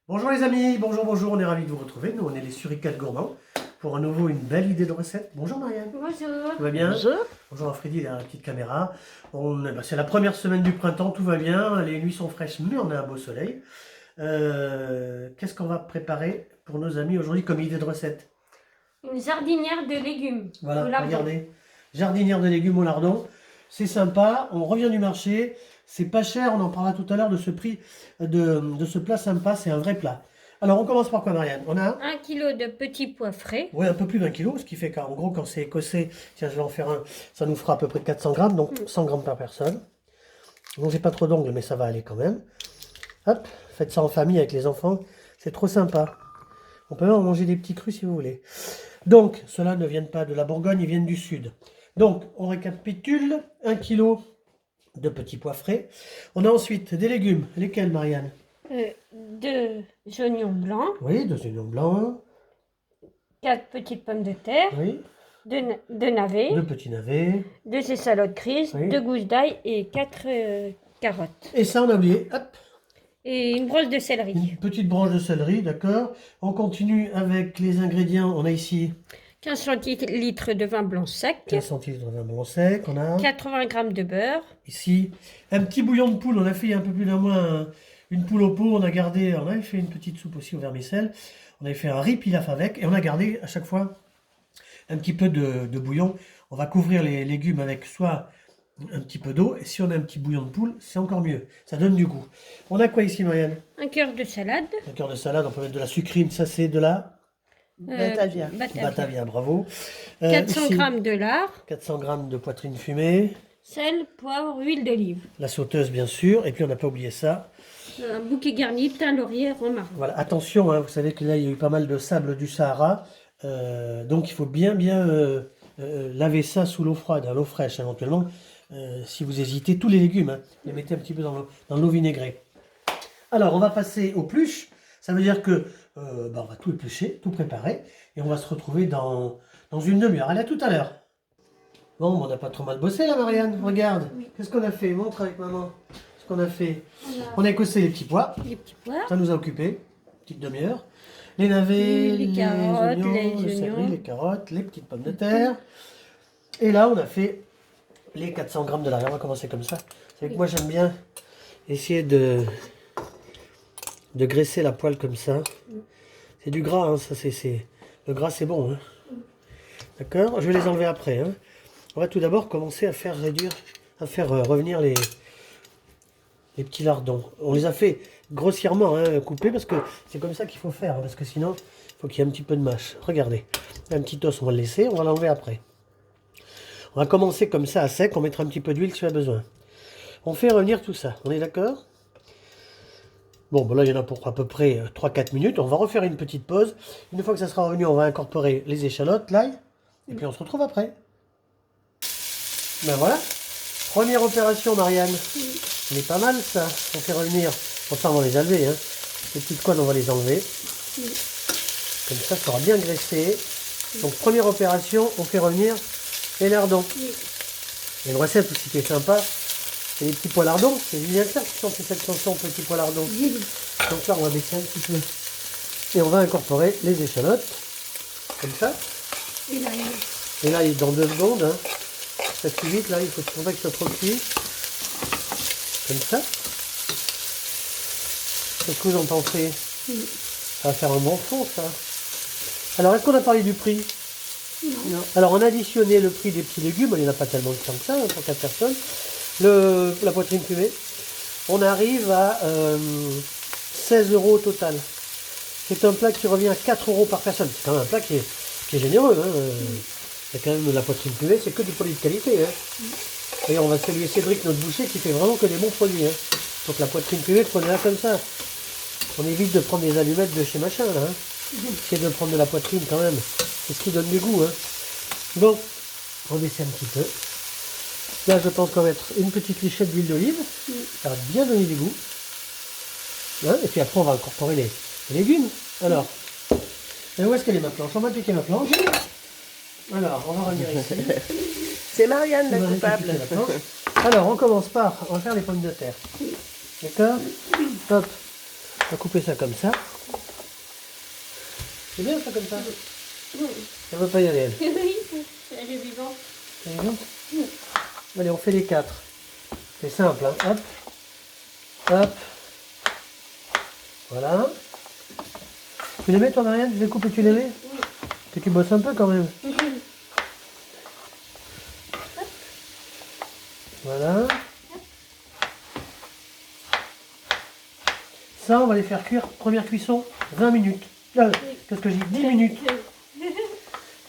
Bonjour les amis, bonjour, on est ravis de vous retrouver. Nous, on est les Suricates Gourmands pour à nouveau une belle idée de recette. Bonjour Marianne. Bonjour. Tout va bien? Bonjour. Bonjour à Freddy, derrière la petite caméra. C'est la première semaine du printemps, tout va bien. Les nuits sont fraîches, mais on a un beau soleil. Qu'est-ce qu'on va préparer pour nos amis aujourd'hui comme idée de recette? Une jardinière de légumes. Voilà, Au lardon. regardez. Jardinière de légumes au lardon. C'est sympa, on revient du marché. C'est pas cher, on en parlera tout à l'heure de ce prix de ce plat sympa. C'est un vrai plat. Alors, on commence par quoi, Marianne? On a 1 kilo de petits pois frais. ouais, un peu plus d'1 kilo, ce qui fait qu'en gros, quand c'est écossais, tiens, je vais en faire un, ça nous fera à peu près 400 grammes, donc 100 grammes par personne. Donc, j'ai pas trop d'ongles, mais ça va aller quand même. Hop, faites ça en famille avec les enfants, c'est trop sympa. On peut même en manger des petits crus si vous voulez. Donc, ceux-là ne viennent pas de la Bourgogne, ils viennent du sud. Donc, on récapitule, 1 kilo de petits pois frais. On a ensuite des légumes. Lesquels, Marianne? 2 oignons blancs. Oui, 2 oignons blancs. 4 petites pommes de terre. Oui, 2 navets. 2 petits navets. 2 échalotes grises. Oui. 2 gousses d'ail et 4 carottes. Et ça, on a oublié. Hop, Et une broche de une céleri. petite branche de céleri, d'accord. On continue avec les ingrédients. On a ici 15 centilitres de vin blanc sec. 15 centilitres de vin blanc sec. On a 80 g de beurre. ici un petit bouillon de poule. On a fait il y a un peu plus d'un mois une poule au pot. On avait fait une petite soupe aussi au vermicelle. On avait fait un riz pilaf avec. Et on a gardé à chaque fois un petit peu de bouillon. On va couvrir les légumes avec soit un petit peu d'eau. Et si on a un petit bouillon de poule, c'est encore mieux. Ça donne du goût. On a quoi ici, Marianne? Un cœur de salade. Un cœur de salade. On peut mettre de la sucrine. Ça, c'est de la Batavia. Batavia, bravo. 400 Ici, g de lard. 400 grammes de poitrine fumée. Sel, poivre, huile d'olive. La sauteuse, bien sûr. Et puis, on n'a pas oublié ça. Un bouquet garni, thym, laurier, romarin. Voilà, attention, hein, vous savez que là, il y a eu pas mal de sable du Sahara. Donc, il faut bien laver ça sous l'eau froide, l'eau fraîche éventuellement. Si vous hésitez, tous les légumes, hein, les mettez un petit peu dans l'eau vinaigrée. Alors, on va passer aux pluches. Ça veut dire que on va tout éplucher, tout préparer. Et on va se retrouver dans une demi-heure. Allez, à tout à l'heure. Bon, on n'a pas trop mal bossé là, Marianne. Regarde. Oui. Qu'est-ce qu'on a fait? Montre avec maman ce qu'on a fait. On a écossé les petits pois. Les petits pois. Ça nous a occupé. Petite demi-heure. Les navets, Les carottes, oignons, les le céleri, oignons. les carottes, les petites pommes de terre. Et là, on a fait les 400 grammes de l'arrière. On va commencer comme ça. Vous savez que moi, j'aime bien essayer de graisser la poêle comme ça. C'est du gras, hein, ça le gras c'est bon. Hein. D'accord? Je vais les enlever après. Hein. On va tout d'abord commencer à faire revenir les petits lardons. On les a fait grossièrement couper parce que c'est comme ça qu'il faut faire. Hein, parce que sinon, il faut qu'il y ait un petit peu de mâche. Regardez. Un petit os, on va le laisser, on va l'enlever après. On va commencer comme ça à sec, on mettra un petit peu d'huile si tu as besoin. On fait revenir tout ça, on est d'accord? Bon, ben là, il y en a pour à peu près 3-4 minutes. On va refaire une petite pause. Une fois que ça sera revenu, on va incorporer les échalotes, l'ail. Et puis, on se retrouve après. Ben voilà. Première opération, Marianne. On est pas mal, ça. On fait revenir. Enfin, on va les enlever. Hein. Les petites coines, on va les enlever. Comme ça sera bien graissé. Donc, première opération, on fait revenir les lardons. Il y a une recette aussi qui est sympa. C'est les petits pois lardons, c'est Julien Clerc qui chante cette chanson, petits pois lardons. Donc là, on va baisser un petit peu. Et on va incorporer les échalotes, comme ça. Et là, il est dans 2 secondes. Hein. Ça cuit vite, là, il faut pas que ça soit trop cuit. Comme ça. Qu'est-ce que vous en pensez? Ça va faire un bon fond, ça. Alors, est-ce qu'on a parlé du prix? Non. Alors, on a additionné le prix des petits légumes. Il n'y en a pas tellement de temps que ça, hein, pour 4 personnes. La poitrine fumée, on arrive à 16 € au total. C'est un plat qui revient à 4 € par personne. C'est quand même un plat qui est généreux. Hein. Il y a quand même la poitrine fumée, c'est que du produit de qualité. Hein. Et on va saluer Cédric, notre boucher, qui fait vraiment que des bons produits. Hein. Donc la poitrine fumée, prenez-la comme ça. On évite de prendre des allumettes de chez machin. Là, hein. Essayez de prendre de la poitrine quand même. C'est ce qui donne du goût. Hein. Bon, on baisse un petit peu. Là, je pense qu'on va mettre une petite lichette d'huile d'olive. Ça va bien donner du goût. Hein, et puis après, on va incorporer les légumes. Alors, et où est-ce qu'elle est ma planche? On va piquer ma planche. Alors, on va revenir ici. C'est Marianne la On va coupable. piquer la planche. Alors, on commence par, on va faire les pommes de terre. D'accord? Hop. On va couper ça comme ça. C'est bien ça comme ça. Elle ne veut pas y aller, elle. Oui, elle est vivante. Elle est vivante. Allez, on fait les 4. C'est simple, hein. Hop. Hop. Voilà. Tu les mets, toi, Marianne? Tu les coupes et tu les mets? Oui. Que tu bosses un peu quand même. Voilà. Ça, on va les faire cuire, première cuisson, 20 minutes. Qu'est-ce que je dis? 10 minutes.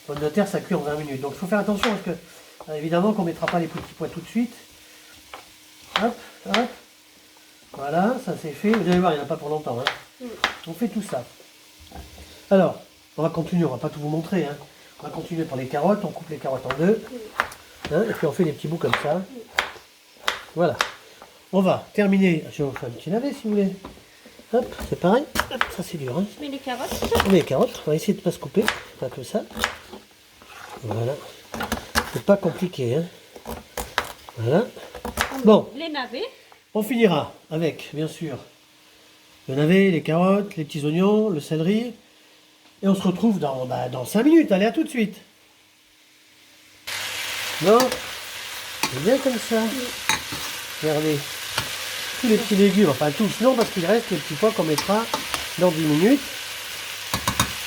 Pomme de terre, ça cuit en 20 minutes. Donc, il faut faire attention parce que, évidemment, qu'on ne mettra pas les petits pois tout de suite. Hop, hop. Voilà, ça c'est fait. Vous allez voir, il n'y en a pas pour longtemps. Hein. On fait tout ça. Alors, on va continuer. On ne va pas tout vous montrer. Hein. On va continuer pour les carottes. On coupe les carottes en deux. Hein, et puis, on fait des petits bouts comme ça. Voilà. On va terminer. Je vais vous faire un petit navet si vous voulez. Hop, c'est pareil. Hop, ça c'est dur. Hein. Je mets les carottes. On met les carottes. On va essayer de ne pas se couper. Pas que ça. Voilà. C'est pas compliqué. Hein. Voilà. Bon, Les navets. on finira avec, bien sûr, le navet, les carottes, les petits oignons, le céleri. Et on se retrouve dans 5 minutes. Allez, à tout de suite. Non, c'est bien comme ça. Regardez. Tous les petits légumes, enfin tous, non, parce qu'il reste les petits pois qu'on mettra dans 10 minutes.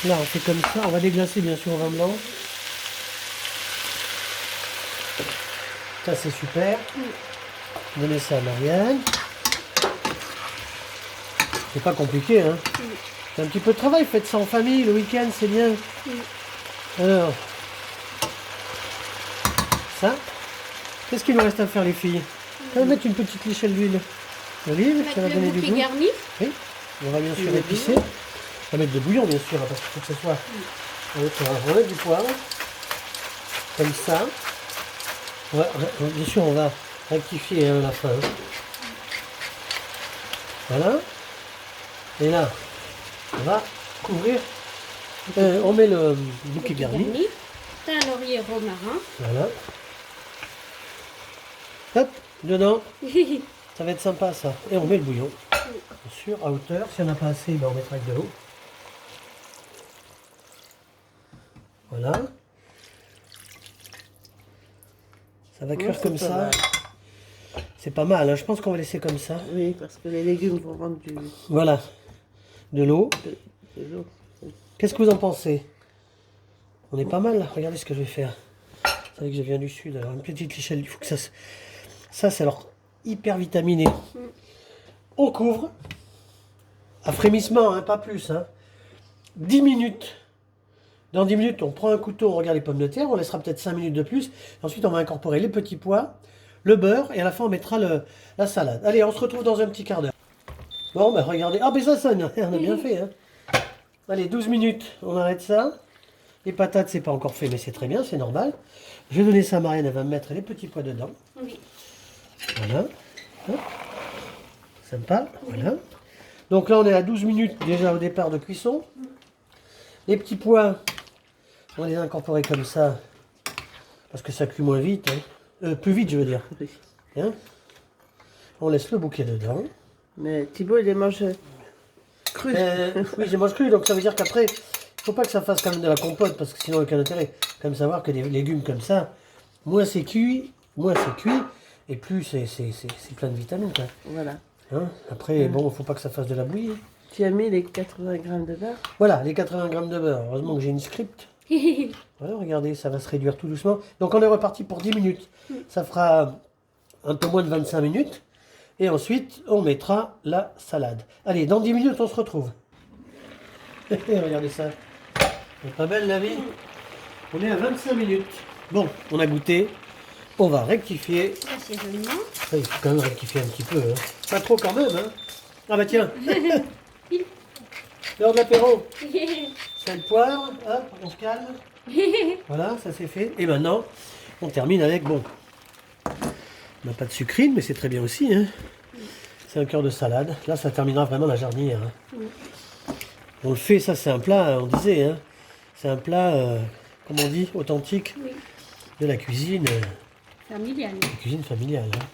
Là, on fait comme ça. On va déglacer, bien sûr, au vin blanc. Ça, c'est super. Donnez ça à Marianne. C'est pas compliqué, hein. C'est un petit peu de travail. Faites ça en famille, le week-end, c'est bien. Alors, ça. Qu'est-ce qu'il nous reste à faire, les filles? On va mettre une petite lichelle d'huile d'olive. Ça va Mettre donner le du bouquet goût. garni. Oui. On va bien sûr Le épicer. On va mettre de bouillon, bien sûr, hein, parce qu'il faut que ce soit... On va mettre du poivre. Comme ça. Bien sûr, on va rectifier à la fin. Hein. Voilà. Et là, on va couvrir. On met le bouquet garni. Thym, laurier, romarin. Voilà. Hop, dedans. Ça va être sympa, ça. Et on met le bouillon. Bien sûr, à hauteur. Si on n'a pas assez, ben, on mettra avec de l'eau. Voilà. Ça va cuire c'est comme pas ça. mal. C'est pas mal, hein. Je pense qu'on va laisser comme ça. Oui, parce que les légumes vont rendre Voilà. De l'eau. de l'eau. Qu'est-ce que vous en pensez? On est pas mal là. Regardez ce que je vais faire. Vous savez que je viens du sud. Alors une petite lichelle. Il faut que ça... Ça, c'est alors hyper vitaminé. On couvre. À frémissement, hein, pas plus. Hein. 10 minutes. Dans 10 minutes, on prend un couteau, on regarde les pommes de terre. On laissera peut-être 5 minutes de plus. Ensuite, on va incorporer les petits pois, le beurre. Et à la fin, on mettra la salade. Allez, on se retrouve dans un petit quart d'heure. Bon, ben regardez. Ah, ben ça sonne. On a bien fait. Hein. Allez, 12 minutes. On arrête ça. Les patates, c'est pas encore fait, mais c'est très bien, c'est normal. Je vais donner ça à Marianne, elle va me mettre les petits pois dedans. Oui. Voilà. Hop. Sympa. Voilà. Donc là, on est à 12 minutes déjà au départ de cuisson. Les petits pois, on va les incorporer comme ça. Parce que ça cuit moins vite. Hein. Plus vite, je veux dire. Oui. Hein. On laisse le bouquet dedans. Mais Thibaut, il les mange crus. Oui, je mange cru, donc ça veut dire qu'après, il ne faut pas que ça fasse quand même de la compote, parce que sinon, aucun intérêt. Quand même savoir que des légumes comme ça, moins c'est cuit, et plus c'est plein de vitamines. Quoi. Voilà. Hein. Après, bon, il ne faut pas que ça fasse de la bouillie. Tu as mis les 80 grammes de beurre. Voilà, les 80 grammes de beurre. Heureusement que j'ai une script. Voilà, regardez, ça va se réduire tout doucement. Donc on est reparti pour 10 minutes. Ça fera un peu moins de 25 minutes. Et ensuite, on mettra la salade. Allez, dans 10 minutes, on se retrouve. Regardez ça. C'est pas belle la vie? On est à 25 minutes. Bon, on a goûté. On va rectifier. Assaisonnement. Il faut quand même rectifier un petit peu. Hein. Pas trop quand même. Hein. Ah bah tiens. L'heure de l'apéro. Sel, poivre. Hop, on se calme. Voilà, ça c'est fait. Et maintenant, on termine avec, bon, on n'a pas de sucrine, mais c'est très bien aussi. Hein. C'est un cœur de salade. Là, ça terminera vraiment la jardinière. Hein. On le fait, ça c'est un plat, on disait. Hein. C'est un plat, comme on dit, authentique Oui. de la cuisine. Familial. La cuisine familiale. Hein.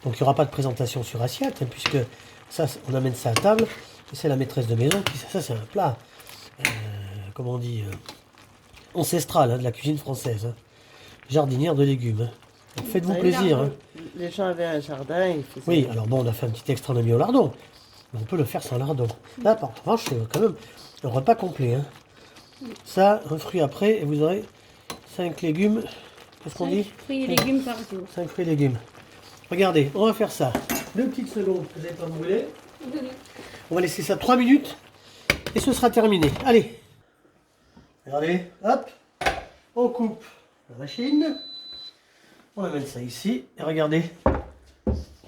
Donc il n'y aura pas de présentation sur assiette, hein, puisque Ça, on amène ça à table. Et c'est la maîtresse de maison qui... Ça, c'est un plat, comment on dit, ancestral, hein, de la cuisine française. Hein. Jardinière de légumes. Hein. Donc, faites-vous plaisir. Hein. Les gens avaient un jardin, ils faisaient... Oui, alors bon, on a fait un petit extra, on a mis au lardon. Mais on peut le faire sans lardon. Là, par revanche, c'est quand même un repas complet. Hein. Ça, un fruit après, et vous aurez 5 légumes. Qu'est-ce qu'on dit? Fruits et légumes par jour. 5 fruits et légumes. Regardez, on va faire ça. 2 petites secondes, vous n'allez pas brûler. On va laisser ça 3 minutes et ce sera terminé. Allez. Regardez, hop. On coupe la machine. On amène ça ici. Et regardez.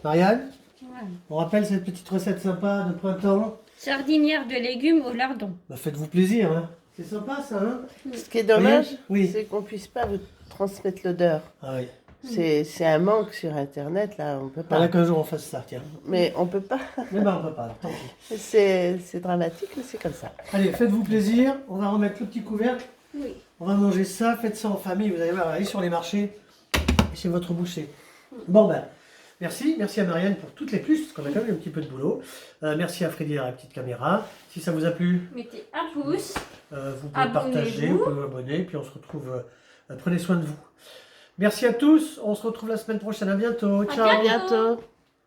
Marianne, Voilà. on rappelle cette petite recette sympa de printemps. Sardinière de légumes au lardon. Bah, faites-vous plaisir. Hein. C'est sympa ça. Hein. Ce qui est dommage, Oui. c'est qu'on puisse pas vous transmettre l'odeur. Ah oui. C'est un manque sur Internet, là, on peut pas. Voilà qu'un jour on fasse ça, tiens. Mais on peut pas. Mais bah on peut pas, alors, tant pis. C'est dramatique, mais c'est comme ça. Allez, faites-vous plaisir. On va remettre le petit couvercle. Oui. On va manger ça. Faites ça en famille. Vous allez voir, allez sur les marchés. Et c'est votre boucher. Bon ben, merci. Merci à Marianne pour toutes les plus, parce qu'on a quand même un petit peu de boulot. Merci à Freddy à la petite caméra. Si ça vous a plu, Mettez un pouce. vous pouvez Abonnez-vous. partager, vous pouvez vous abonner. Puis on se retrouve. Prenez soin de vous. Merci à tous. On se retrouve la semaine prochaine. À bientôt. Ciao. À bientôt.